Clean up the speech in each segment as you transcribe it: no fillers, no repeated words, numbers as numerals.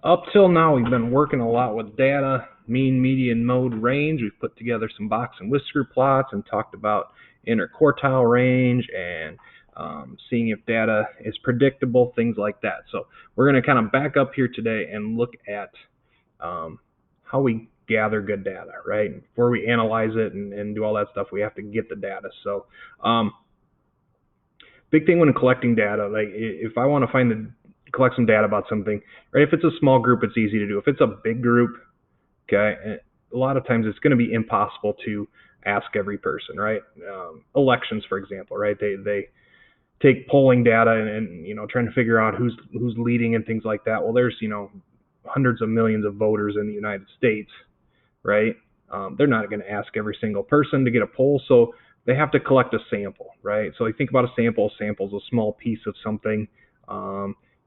Up till now, we've been working a lot with data, mean, median, mode, range. We've put together some box and whisker plots and talked about interquartile range and seeing if data is predictable, things like that. So we're going to kind of back up here today and look at how we gather good data, right? Before we analyze it and do all that stuff, we have to get the data. So big thing when collecting data, like if I want to collect some data about something, right? If it's a small group, it's easy to do. If it's a big group, okay, a lot of times it's going to be impossible to ask every person, right? Elections, for example, right? They take polling data and trying to figure out who's leading and things like that. Well, there's hundreds of millions of voters in the United States, right? They're not going to ask every single person to get a poll, so they have to collect a sample, right? So you think about a sample. A sample is a small piece of something.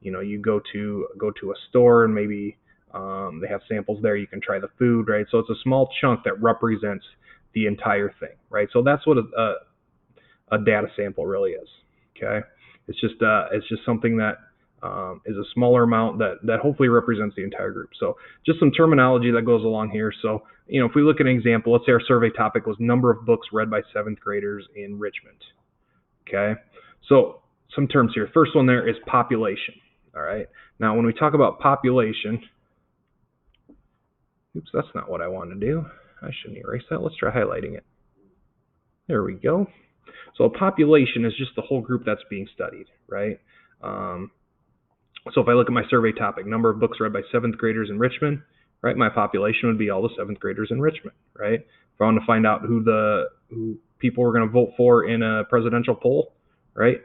You go to a store and maybe they have samples there. You can try the food, right? So it's a small chunk that represents the entire thing, right? So that's what a data sample really is. Okay, it's just something that is a smaller amount that hopefully represents the entire group. So just some terminology that goes along here. So if we look at an example, let's say our survey topic was number of books read by 7th graders in Richmond. Okay, so some terms here. First one there is population. All right. Now, when we talk about population, oops, that's not what I want to do. I shouldn't erase that. Let's try highlighting it. There we go. So a population is just the whole group that's being studied, right? So if I look at my survey topic, number of books read by 7th graders in Richmond, right? My population would be all the 7th graders in Richmond, right? If I want to find out who people were going to vote for in a presidential poll, right?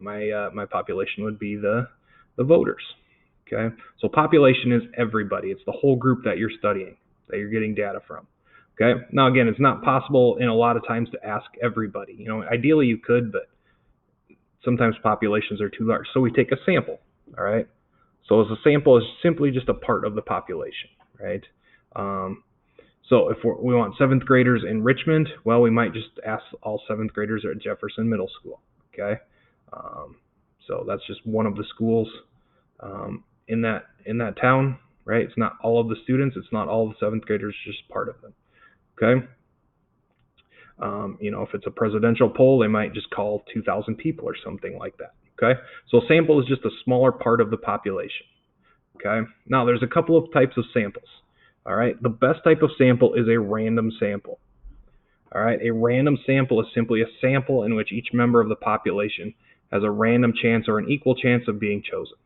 My population would be the voters. Okay, so population is everybody. It's the whole group that you're studying, that you're getting data from. Okay, now again, it's not possible in a lot of times to ask everybody. Ideally you could, but sometimes populations are too large. So we take a sample. All right, so as a sample is simply just a part of the population, right? So if we want 7th graders in Richmond, well, we might just ask all 7th graders at Jefferson Middle School. Okay, so that's just one of the schools in that town, right? It's not all of the students. It's not all of the 7th graders. Just part of them. Okay. If it's a presidential poll, they might just call 2,000 people or something like that. Okay. So a sample is just a smaller part of the population. Okay. Now there's a couple of types of samples. All right. The best type of sample is a random sample. All right. A random sample is simply a sample in which each member of the population has a random chance or an equal chance of being chosen.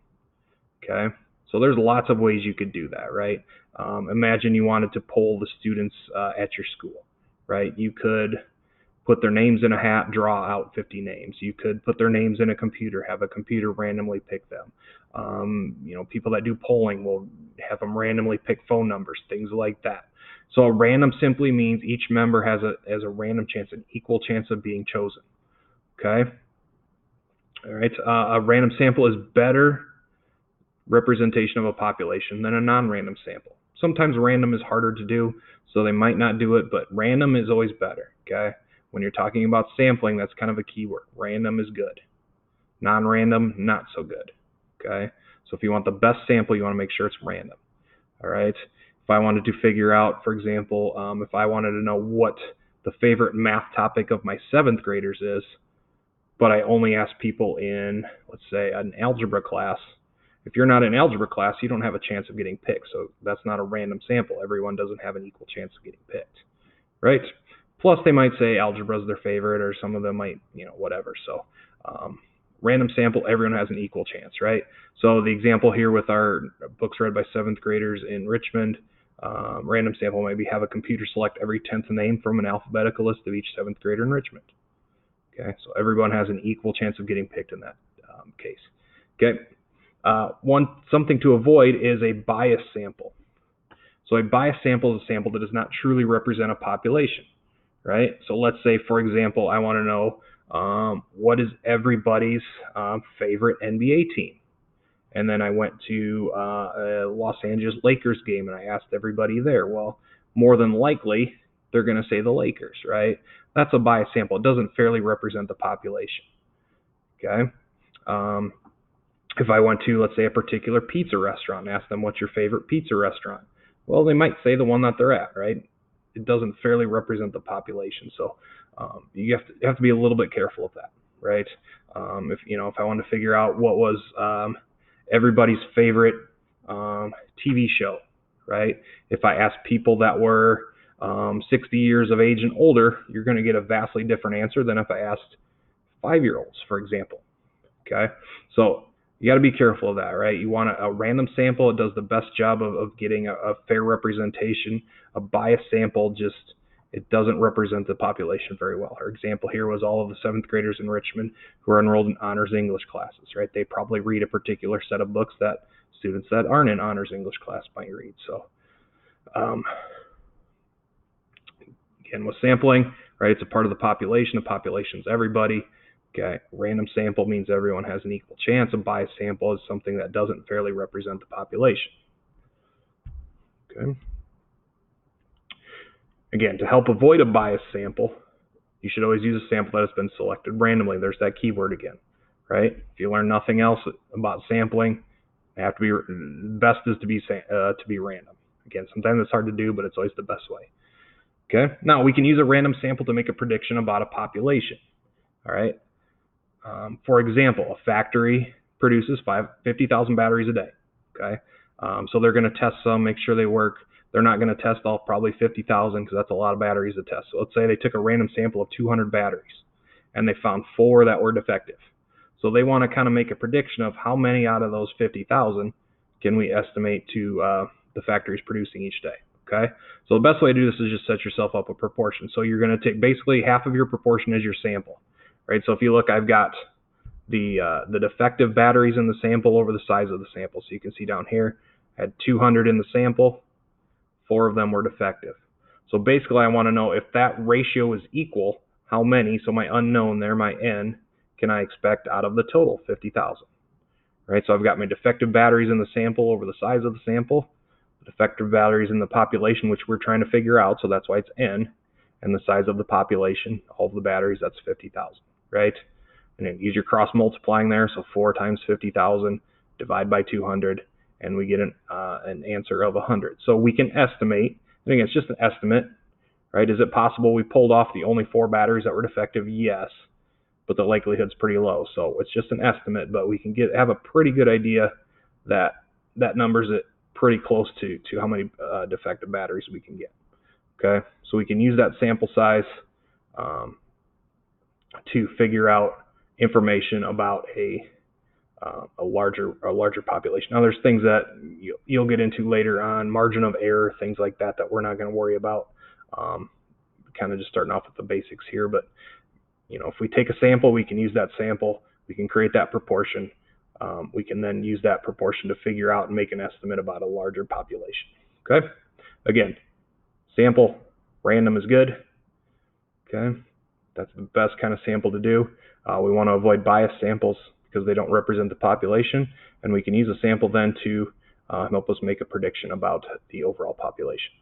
Okay, so there's lots of ways you could do that, right? Imagine you wanted to poll the students at your school, right? You could put their names in a hat, draw out 50 names. You could put their names in a computer, have a computer randomly pick them. People that do polling will have them randomly pick phone numbers, things like that. So a random simply means each member has a random chance, an equal chance of being chosen. Okay, all right. A random sample is better representation of a population than a non-random sample. Sometimes random is harder to do, so they might not do it, but random is always better. Okay, when you're talking about sampling, that's kind of a key word. Random is good. Non-random, not so good. Okay, so if you want the best sample, you want to make sure it's random. All right, if I wanted to figure out, for example, if I wanted to know what the favorite math topic of my 7th graders is, but I only ask people in, let's say, an algebra class. If you're not in algebra class, you don't have a chance of getting picked. So that's not a random sample. Everyone doesn't have an equal chance of getting picked, right? Plus, they might say algebra is their favorite, or some of them might, whatever. So random sample, everyone has an equal chance, right? So the example here with our books read by 7th graders in Richmond, random sample maybe have a computer select every 10th name from an alphabetical list of each 7th grader in Richmond. Okay, so everyone has an equal chance of getting picked in that case. Okay. Something to avoid is a bias sample. So a bias sample is a sample that does not truly represent a population, right? So let's say, for example, I want to know what is everybody's favorite NBA team. And then I went to a Los Angeles Lakers game and I asked everybody there. Well, more than likely, they're going to say the Lakers, right? That's a bias sample. It doesn't fairly represent the population. Okay. If I went to, let's say, a particular pizza restaurant and asked them what's your favorite pizza restaurant, well, they might say the one that they're at, right? It doesn't fairly represent the population, so you have to be a little bit careful of that, right? If I wanted to figure out what was everybody's favorite TV show, right? If I asked people that were 60 years of age and older, you're going to get a vastly different answer than if I asked 5-year-olds, for example. Okay, so you got to be careful of that, right? You want a random sample. It does the best job of getting a fair representation. A biased sample it doesn't represent the population very well. Our example here was all of the 7th graders in Richmond who are enrolled in honors English classes, right? They probably read a particular set of books that students that aren't in honors English class might read. So again, with sampling, right, it's a part of the population. The population's everybody. Okay, random sample means everyone has an equal chance. A biased sample is something that doesn't fairly represent the population. Okay. Again, to help avoid a biased sample, you should always use a sample that has been selected randomly. There's that keyword again, right? If you learn nothing else about sampling, best is to be random. Again, sometimes it's hard to do, but it's always the best way. Okay. Now we can use a random sample to make a prediction about a population. All right. For example, a factory produces 50,000 batteries a day. Okay. So they're going to test some, make sure they work. They're not going to test all probably 50,000 because that's a lot of batteries to test. So let's say they took a random sample of 200 batteries and they found 4 that were defective. So they want to kind of make a prediction of how many out of those 50,000 can we estimate to the factories producing each day. Okay. So the best way to do this is just set yourself up a proportion. So you're going to take basically half of your proportion as your sample, right? So if you look, I've got the defective batteries in the sample over the size of the sample. So you can see down here, I had 200 in the sample. 4 of them were defective. So basically I want to know if that ratio is equal, how many, so my unknown there, my n, can I expect out of the total, 50,000. Right, so I've got my defective batteries in the sample over the size of the sample, the defective batteries in the population, which we're trying to figure out, so that's why it's n, and the size of the population, all of the batteries, that's 50,000, right? And then use your cross multiplying there, so 4 times 50,000, divide by 200, and we get an answer of 100. So we can estimate, and again, it's just an estimate, right? Is it possible we pulled off the only 4 batteries that were defective? Yes, but the likelihood's pretty low. So it's just an estimate, but we can have a pretty good idea that that number's pretty close to how many defective batteries we can get. Okay, so we can use that sample size to figure out information about a larger population. Now there's things that you'll get into later on, margin of error, things like that we're not going to worry about. Kind of just starting off with the basics here, but if we take a sample, we can use that sample, we can create that proportion. We can then use that proportion to figure out and make an estimate about a larger population. Okay, again, sample, random is good. Okay, that's the best kind of sample to do. We want to avoid biased samples because they don't represent the population, and we can use a sample then to help us make a prediction about the overall population.